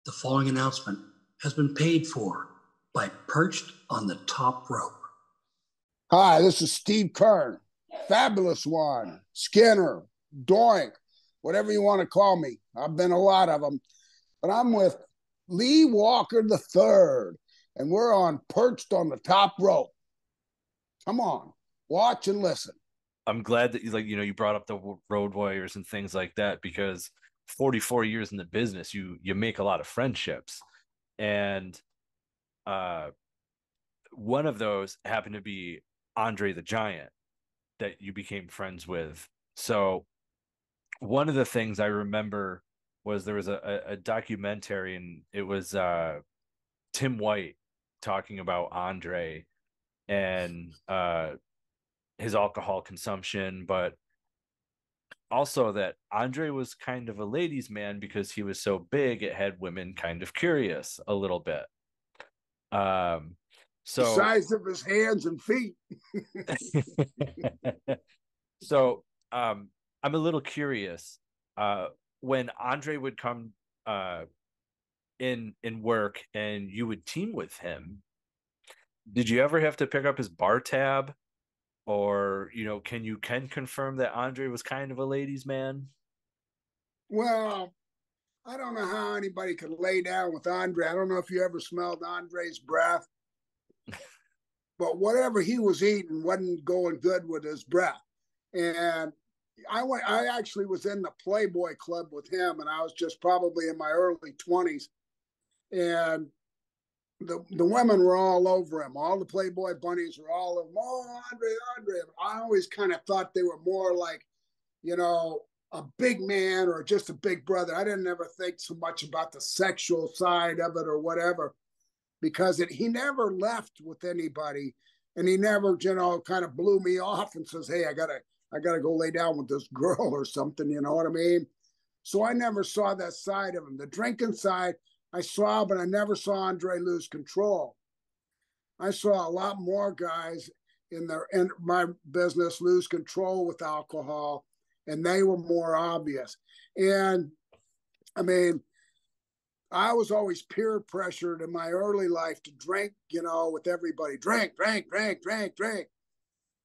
The following announcement has been paid for by Perched on the Top Rope. Hi, this is Steve Keirn, Fabulous One, Skinner, Doink, whatever you want to call me. I've been a lot of them. But I'm with Lee Walker III, and we're on Perched on the Top Rope. Come on, watch and listen. I'm glad that you brought up the Road Warriors and things like that, because 44 years in the business, you make a lot of friendships, and one of those happened to be Andre the Giant that you became friends with. So one of the things I remember was there was a documentary, and it was Tim White talking about Andre and his alcohol consumption, but also that Andre was kind of a ladies' man because he was so big, it had women kind of curious a little bit. The size of his hands and feet. So I'm a little curious. When Andre would come in work and you would team with him, did you ever have to pick up his bar tab? Or, can you confirm that Andre was kind of a ladies' man? Well, I don't know how anybody could lay down with Andre. I don't know if you ever smelled Andre's breath, but whatever he was eating wasn't going good with his breath. And I actually was in the Playboy Club with him, and I was just probably in my early 20s. And the women were all over him. All the Playboy bunnies were all over him. Oh, Andre. I always kind of thought they were more like, a big man or just a big brother. I didn't ever think so much about the sexual side of it or whatever, because he never left with anybody, and he never, kind of blew me off and says, hey, I gotta go lay down with this girl or something. You know what I mean? So I never saw that side of him. The drinking side, I saw, but I never saw Andre lose control. I saw a lot more guys in my business lose control with alcohol, and they were more obvious. And I mean, I was always peer pressured in my early life to drink, with everybody. Drink.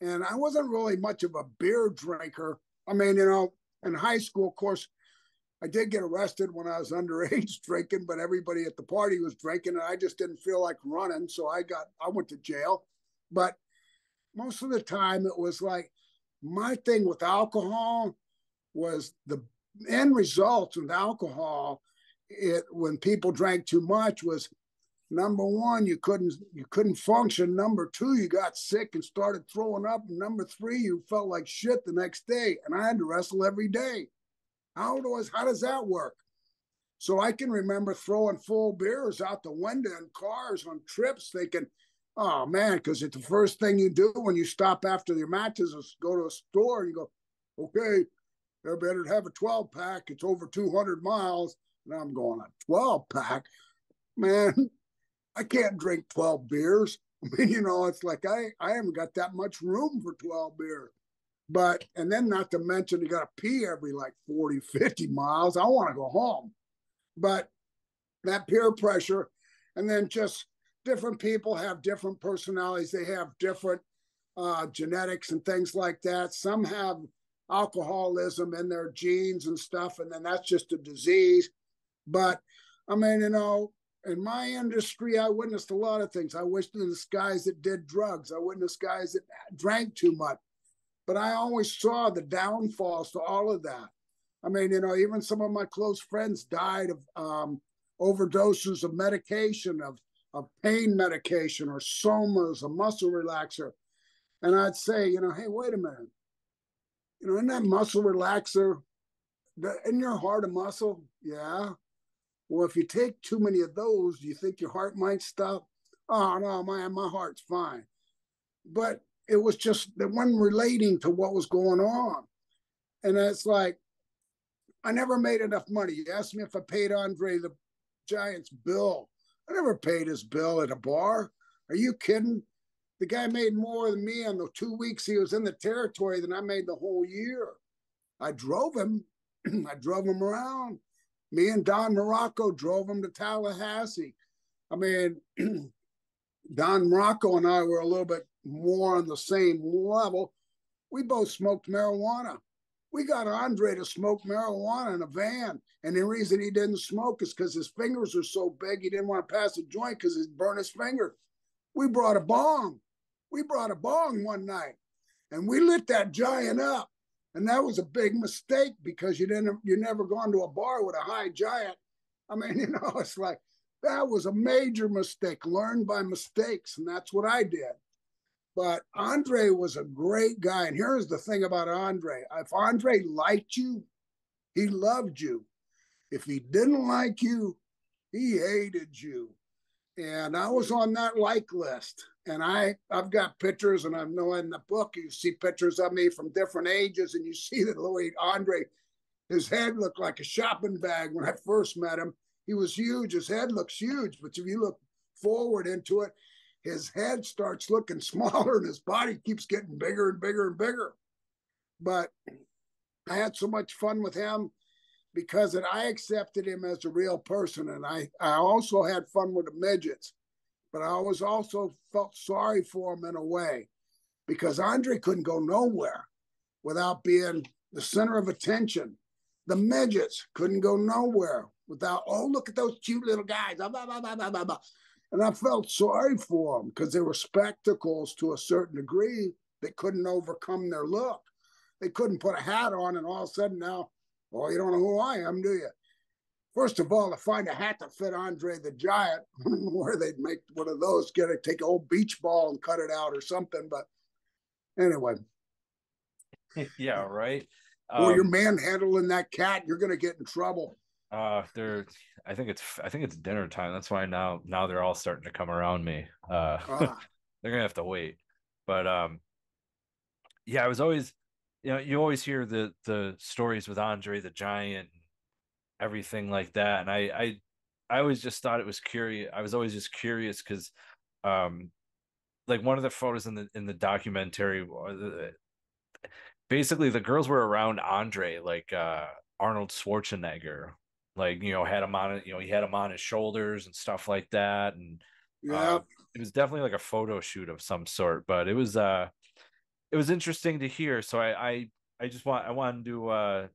And I wasn't really much of a beer drinker. I mean, in high school, of course, I did get arrested when I was underage drinking, but everybody at the party was drinking, and I just didn't feel like running. So I went to jail. But most of the time it was like, my thing with alcohol was the end results with alcohol. When people drank too much was, number one, you couldn't function. Number two, you got sick and started throwing up. And number three, you felt like shit the next day. And I had to wrestle every day. How does that work? So I can remember throwing full beers out the window in cars on trips thinking, oh man, because it's the first thing you do when you stop after your matches is go to a store and you go, okay, I better have a 12-pack. It's over 200 miles. And I'm going, a 12-pack? Man, I can't drink 12 beers. I mean, it's like I haven't got that much room for 12 beers. But, and then not to mention, you got to pee every like 40, 50 miles. I want to go home. But that peer pressure, and then just different people have different personalities. They have different genetics and things like that. Some have alcoholism in their genes and stuff, and then that's just a disease. But, I mean, in my industry, I witnessed a lot of things. I witnessed guys that did drugs. I witnessed guys that drank too much. But I always saw the downfalls to all of that. I mean, even some of my close friends died of overdoses of medication, of pain medication, or somas, a muscle relaxer. And I'd say, hey, wait a minute. In that muscle relaxer, isn't your heart a muscle? Yeah. Well, if you take too many of those, do you think your heart might stop? Oh, no, my heart's fine. But it was just the one relating to what was going on. And it's like, I never made enough money. You asked me if I paid Andre the Giant's bill. I never paid his bill at a bar. Are you kidding? The guy made more than me on the 2 weeks he was in the territory than I made the whole year. I drove him. I drove him around. Me and Don Morocco drove him to Tallahassee. I mean, Don Morocco and I were a little bit more on the same level. We both smoked marijuana. We got Andre to smoke marijuana in a van. And the reason he didn't smoke is because his fingers were so big, he didn't want to pass a joint because he'd burn his finger. We brought a bong. We brought a bong one night and we lit that giant up. And that was a big mistake because you never gone to a bar with a high giant. I mean, it's like, that was a major mistake, learned by mistakes. And that's what I did. But Andre was a great guy. And here's the thing about Andre. If Andre liked you, he loved you. If he didn't like you, he hated you. And I was on that like list. And I've got pictures, and I know in the book you see pictures of me from different ages, and you see that Louis Andre, his head looked like a shopping bag when I first met him. He was huge. His head looks huge, but if you look forward into it, his head starts looking smaller and his body keeps getting bigger and bigger and bigger. But I had so much fun with him because I accepted him as a real person. And I also had fun with the midgets, but I always also felt sorry for him in a way because Andre couldn't go nowhere without being the center of attention. The midgets couldn't go nowhere without, oh, look at those cute little guys. And I felt sorry for them because they were spectacles to a certain degree. They couldn't overcome their look. They couldn't put a hat on and all of a sudden now, oh, you don't know who I am, do you? First of all, to find a hat that fit Andre the Giant, where they'd make one of those, take an old beach ball and cut it out or something. But anyway. Yeah, right. Or you're manhandling that cat, you're going to get in trouble. I think it's dinner time. That's why now they're all starting to come around me. They're gonna have to wait. But yeah, I was always, you always hear the stories with Andre the Giant, everything like that, and I always just thought it was curious. I was always just curious because, like one of the photos in the documentary, basically the girls were around Andre, like Arnold Schwarzenegger. Like, had him on it, he had him on his shoulders and stuff like that. And yeah, it was definitely like a photo shoot of some sort, but it was interesting to hear. So I wanted to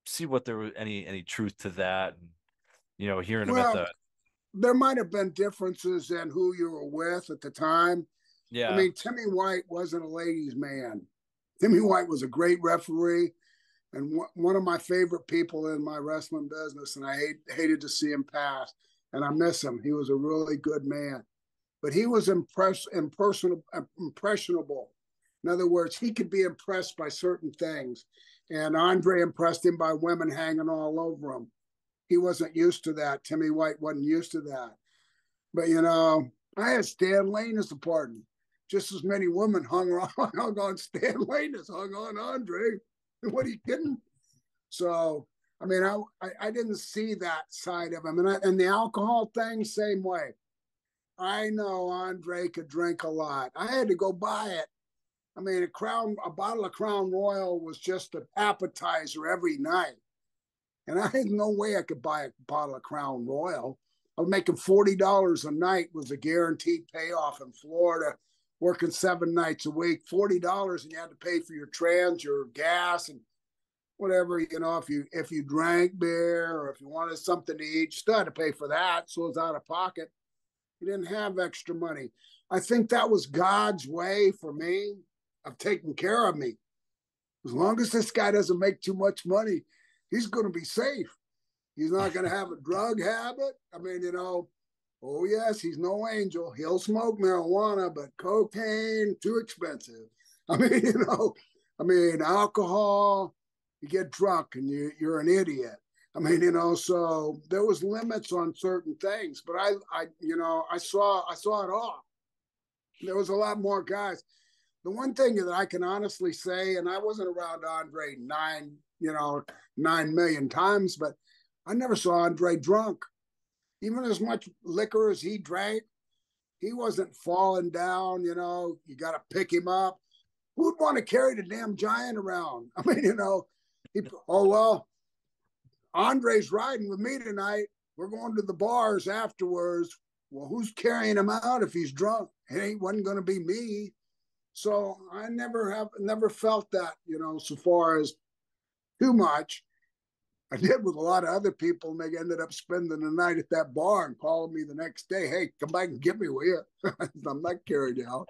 see what there was any truth to that. And, hearing him at the, there might have been differences in who you were with at the time. Yeah. I mean, Timmy White wasn't a ladies' man. Timmy White was a great referee and one of my favorite people in my wrestling business, and I hated to see him pass, and I miss him. He was a really good man, but he was impressionable. In other words, he could be impressed by certain things, and Andre impressed him by women hanging all over him. He wasn't used to that. Timmy White wasn't used to that. But, I had Stan Lane as a partner. Just as many women hung on Stan Lane as hung on Andre. What are you kidding? So, I mean, I didn't see that side of him. And the alcohol thing, same way. I know Andre could drink a lot. I had to go buy it. I mean, a bottle of Crown Royal was just an appetizer every night. And I had no way I could buy a bottle of Crown Royal. I was making $40 a night was a guaranteed payoff in Florida, working 7 nights a week, $40, and you had to pay for your trans, your gas, and whatever, if you drank beer or if you wanted something to eat, you still had to pay for that. So it was out of pocket. You didn't have extra money. I think that was God's way for me of taking care of me. As long as this guy doesn't make too much money, he's going to be safe. He's not going to have a drug habit. I mean, oh, yes, he's no angel. He'll smoke marijuana, but cocaine, too expensive. I mean, alcohol, you get drunk and you're an idiot. I mean, so there was limits on certain things, but I saw it all. There was a lot more guys. The one thing that I can honestly say, and I wasn't around Andre 9 million times, but I never saw Andre drunk. Even as much liquor as he drank, he wasn't falling down. You got to pick him up. Who'd want to carry the damn giant around? I mean, Andre's riding with me tonight. We're going to the bars afterwards. Well, who's carrying him out if he's drunk? It wasn't going to be me. So I never felt that, so far as too much. I did with a lot of other people, and they ended up spending the night at that bar and calling me the next day. Hey, come back and get me, will you? I'm not carried out.